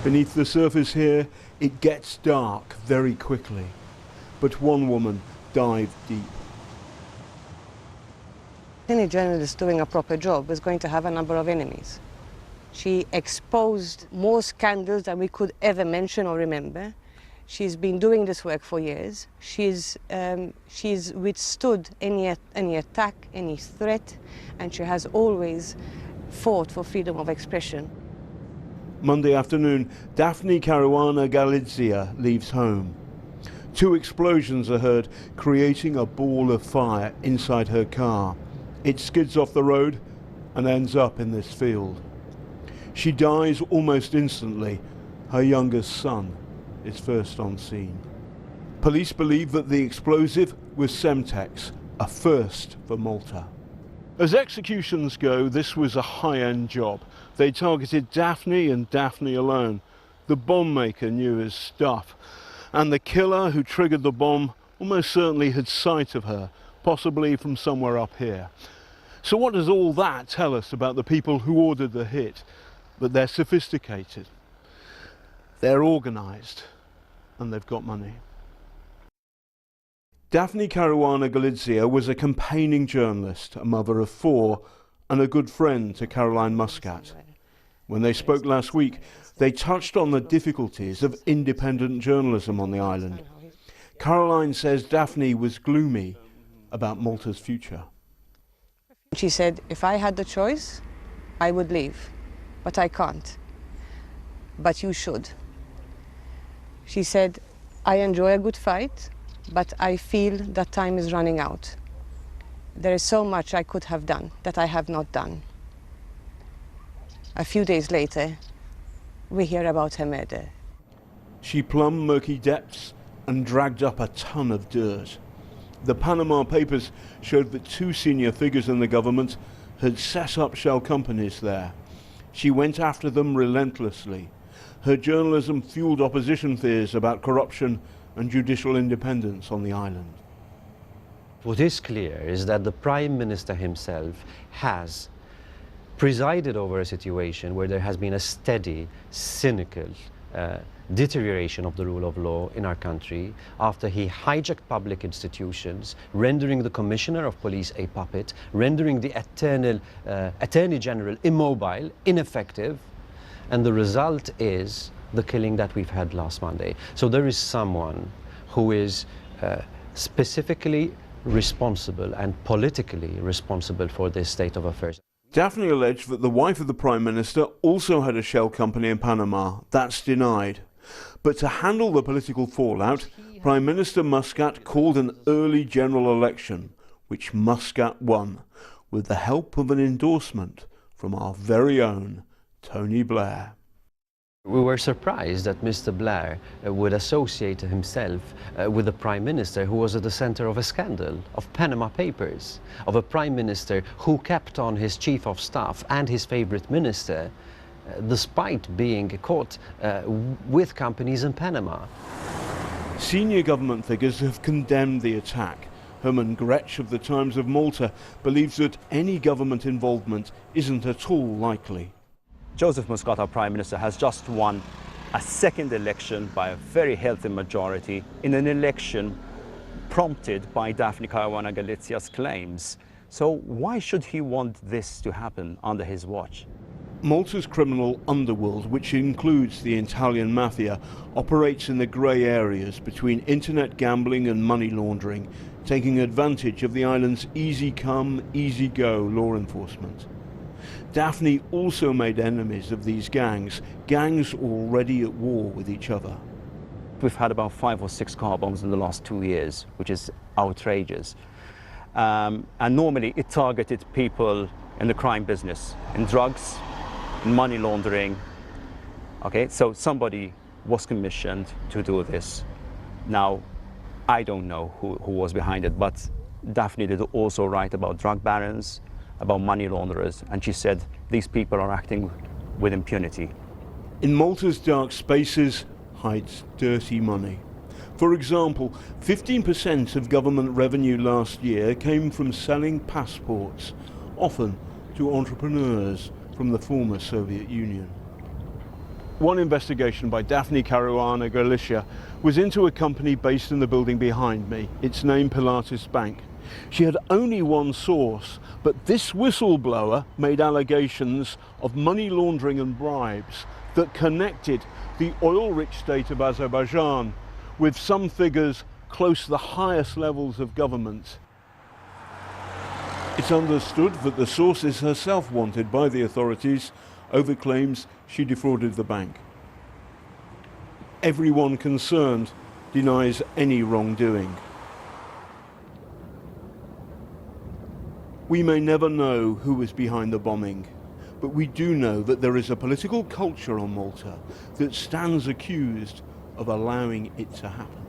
Beneath the surface here, it gets dark very quickly. But one woman dived deep. Any journalist doing a proper job is going to have a number of enemies. She exposed more scandals than we could ever mention or remember. She's been doing this work for years. She's withstood any attack, any threat, and she has always fought for freedom of expression. Monday afternoon, Daphne Caruana Galizia leaves home. 2 explosions are heard, creating a ball of fire inside her car. It skids off the road and ends up in this field. She dies almost instantly. Her youngest son is first on scene. Police believe that the explosive was Semtex, a first for Malta. As executions go, this was a high-end job. They targeted Daphne and Daphne alone. The bomb maker knew his stuff, and the killer who triggered the bomb almost certainly had sight of her, possibly from somewhere up here. So what does all that tell us about the people who ordered the hit? That they're sophisticated, they're organised, and they've got money. Daphne Caruana Galizia was a campaigning journalist, a mother of 4, and a good friend to Caroline Muscat. When they spoke last week, they touched on the difficulties of independent journalism on the island. Caroline says Daphne was gloomy about Malta's future. She said, if I had the choice, I would leave, but I can't. But you should. She said, I enjoy a good fight, but I feel that time is running out. There is so much I could have done that I have not done. A few days later, we hear about her murder. She plumbed murky depths and dragged up a ton of dirt. The Panama Papers showed that 2 senior figures in the government had set up shell companies there. She went after them relentlessly. Her journalism fueled opposition fears about corruption and judicial independence on the island. What is clear is that the Prime Minister himself has presided over a situation where there has been a steady, cynical deterioration of the rule of law in our country after he hijacked public institutions, rendering the Commissioner of Police a puppet, rendering the Attorney General immobile, ineffective, and the result is the killing that we've had last Monday. So there is someone who is specifically responsible and politically responsible for this state of affairs. Daphne alleged that the wife of the Prime Minister also had a shell company in Panama. That's denied. But to handle the political fallout, Prime Minister Muscat called an early general election, which Muscat won, with the help of an endorsement from our very own Tony Blair. We were surprised that Mr. Blair would associate himself with the Prime Minister who was at the center of a scandal, of Panama Papers, of a Prime Minister who kept on his Chief of Staff and his favorite minister, despite being caught with companies in Panama. Senior government figures have condemned the attack. Herman Grech of the Times of Malta believes that any government involvement isn't at all likely. Joseph Muscat, our Prime Minister, has just won a second election by a very healthy majority in an election prompted by Daphne Caruana Galizia's claims. So why should he want this to happen under his watch? Malta's criminal underworld, which includes the Italian mafia, operates in the grey areas between internet gambling and money laundering, taking advantage of the island's easy-come, easy-go law enforcement. Daphne also made enemies of these gangs already at war with each other. We've had about 5 or 6 car bombs in the last 2 years, which is outrageous. And normally it targeted people in the crime business, in drugs, in money laundering. Okay, so somebody was commissioned to do this. Now, I don't know who was behind it, but Daphne did also write about drug barons, about money launderers, and she said these people are acting with impunity. In Malta's dark spaces hides dirty money. For example, 15% of government revenue last year came from selling passports, often to entrepreneurs from the former Soviet Union. One investigation by Daphne Caruana Galizia was into a company based in the building behind me, its name Pilates Bank. She had only one source, but this whistleblower made allegations of money laundering and bribes that connected the oil-rich state of Azerbaijan with some figures close to the highest levels of government. It's understood that the source is herself wanted by the authorities over claims she defrauded the bank. Everyone concerned denies any wrongdoing. We may never know who was behind the bombing, but we do know that there is a political culture on Malta that stands accused of allowing it to happen.